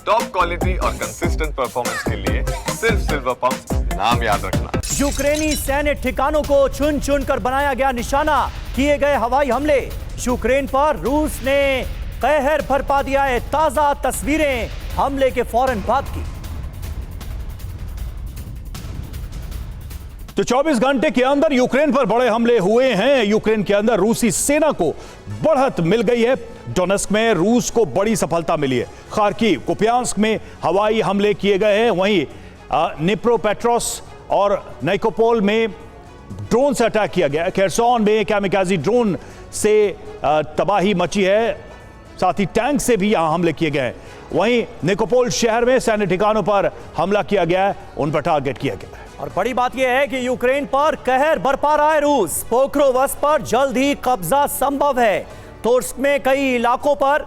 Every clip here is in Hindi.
टॉप क्वालिटी और कंसिस्टेंट परफॉर्मेंस के लिए सिर्फ सिल्वर पंप नाम याद रखना। यूक्रेनी सैन्य ठिकानों को चुन चुन कर बनाया गया निशाना, किए गए हवाई हमले। यूक्रेन पर रूस ने कहर बरपा दिया है। ताजा तस्वीरें हमले के फौरन बाद की। तो 24 घंटे के अंदर यूक्रेन पर बड़े हमले हुए हैं। यूक्रेन के अंदर रूसी सेना को बढ़त मिल गई है। डोनेस्क में रूस को बड़ी सफलता मिली है। खार्किव, कुपियांस्क में हवाई हमले किए गए हैं। वहीं निप्रोपेट्रोस और निकोपोल में ड्रोन से अटैक किया गया। खेरसोन में कैमिकाजी ड्रोन से तबाही मची है। साथ ही टैंक से भी यहां हमले किए गए। वहीं निकोपोल शहर में सैन्य ठिकानों पर हमला किया गया है, उन पर टारगेट किया गया है। और बड़ी बात यह है कि यूक्रेन पर कहर बरपा रहा है रूस। पोक्रोवस्क पर जल्द ही कब्जा संभव है। तोर्स्क में कई इलाकों पर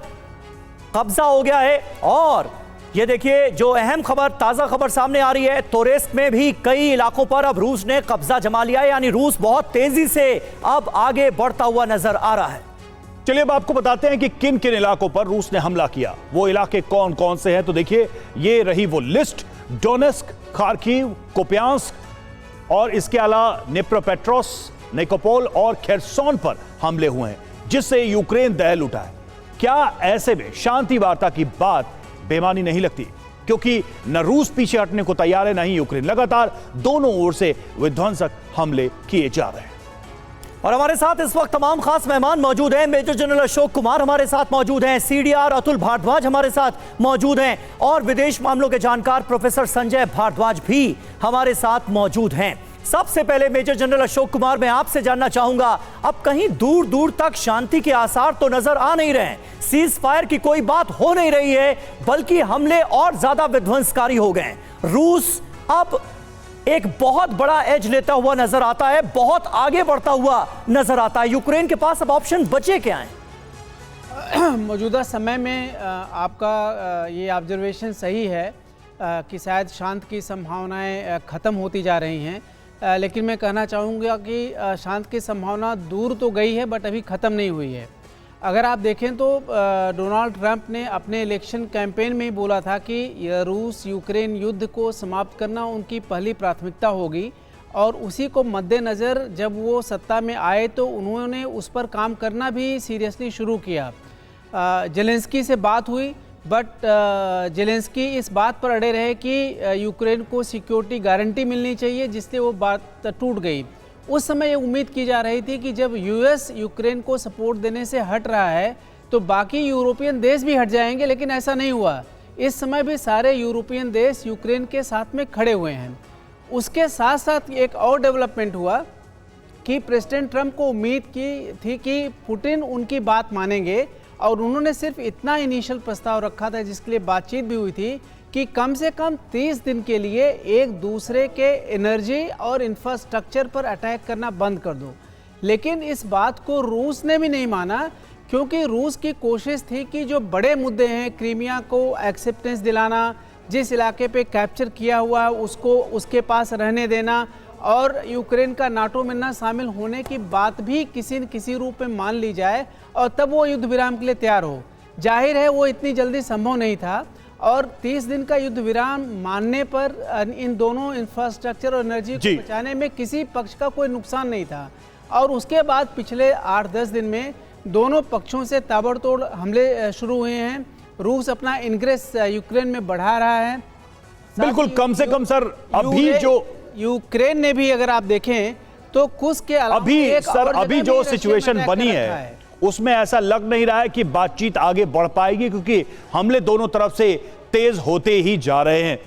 कब्जा हो गया है। और ये देखिए जो अहम खबर, ताजा खबर सामने आ रही है, तोरेस्क में भी कई इलाकों पर अब रूस ने कब्जा जमा लिया है। यानी रूस बहुत तेजी से अब आगे बढ़ता हुआ नजर आ रहा है। चलिए अब आपको बताते हैं कि किन किन इलाकों पर रूस ने हमला किया। वो इलाके कौन कौन से हैं, तो देखिए ये रही वो लिस्ट। डोनेस्क, खार्किव, कुपियांस्क और इसके अलावा निप्रोपेट्रोस, निकोपोल और खेरसोन पर हमले हुए हैं, जिससे यूक्रेन दहल उठा है। क्या ऐसे में शांति वार्ता की बात बेमानी नहीं लगती? क्योंकि न रूस पीछे हटने को तैयार है, न ही यूक्रेन। लगातार दोनों ओर से विध्वंसक हमले किए जा रहे हैं। और हमारे साथ इस वक्त तमाम खास मेहमान मौजूद हैं। मेजर जनरल अशोक कुमार हमारे साथ मौजूद हैं, सीडीआर अतुल भारद्वाज हमारे साथ मौजूद हैं और विदेश मामलों के जानकार प्रोफेसर संजय भारद्वाज भी हमारे साथ मौजूद हैं। सबसे पहले मेजर जनरल अशोक कुमार, मैं आपसे जानना चाहूंगा, अब कहीं दूर दूर तक शांति के आसार तो नजर आ नहीं रहे। सीज फायर की कोई बात हो नहीं रही है, बल्कि हमले और ज्यादा विध्वंसकारी हो गए। रूस अब एक बहुत बड़ा एज लेता हुआ नजर आता है, बहुत आगे बढ़ता हुआ नजर आता है। यूक्रेन के पास अब ऑप्शन बचे क्या हैं? मौजूदा समय में आपका ये ऑब्जर्वेशन सही है कि शायद शांत की संभावनाएं ख़त्म होती जा रही हैं, लेकिन मैं कहना चाहूँगा कि शांत की संभावना दूर तो गई है, बट अभी ख़त्म नहीं हुई है। अगर आप देखें तो डोनाल्ड ट्रंप ने अपने इलेक्शन कैंपेन में ही बोला था कि रूस यूक्रेन युद्ध को समाप्त करना उनकी पहली प्राथमिकता होगी, और उसी को मद्देनज़र जब वो सत्ता में आए तो उन्होंने उस पर काम करना भी सीरियसली शुरू किया। जेलेंस्की से बात हुई, बट जेलेंस्की इस बात पर अड़े रहे कि यूक्रेन को सिक्योरिटी गारंटी मिलनी चाहिए, जिससे वो बात टूट गई। उस समय ये उम्मीद की जा रही थी कि जब यूएस यूक्रेन को सपोर्ट देने से हट रहा है तो बाकी यूरोपियन देश भी हट जाएंगे, लेकिन ऐसा नहीं हुआ। इस समय भी सारे यूरोपियन देश यूक्रेन के साथ में खड़े हुए हैं। उसके साथ साथ एक और डेवलपमेंट हुआ कि प्रेसिडेंट ट्रंप को उम्मीद की थी कि पुतिन उनकी बात मानेंगे, और उन्होंने सिर्फ इतना इनिशियल प्रस्ताव रखा था, जिसके लिए बातचीत भी हुई थी कि कम से कम 30 दिन के लिए एक दूसरे के एनर्जी और इंफ्रास्ट्रक्चर पर अटैक करना बंद कर दो। लेकिन इस बात को रूस ने भी नहीं माना, क्योंकि रूस की कोशिश थी कि जो बड़े मुद्दे हैं, क्रीमिया को एक्सेप्टेंस दिलाना, जिस इलाके पे कैप्चर किया हुआ है उसको उसके पास रहने देना, और यूक्रेन का नाटो में न शामिल होने की बात भी किसी न किसी रूप में मान ली जाए, और तब वो युद्ध विराम के लिए तैयार हो। जाहिर है वो इतनी जल्दी संभव नहीं था, और 30 दिन का युद्ध विराम मानने पर इन दोनों इंफ्रास्ट्रक्चर और एनर्जी को बचाने में किसी पक्ष का कोई नुकसान नहीं था। और उसके बाद पिछले 8-10 दिन में दोनों पक्षों से ताबड़तोड़ हमले शुरू हुए हैं। रूस अपना इनग्रेस यूक्रेन में बढ़ा रहा है। बिल्कुल, कम से कम सर अभी जो यूक्रेन ने भी, अगर आप देखें तो कुछ के अलावा अभी जो सिचुएशन बनी है उसमें ऐसा लग नहीं रहा है कि बातचीत आगे बढ़ पाएगी, क्योंकि हमले दोनों तरफ से तेज होते ही जा रहे हैं।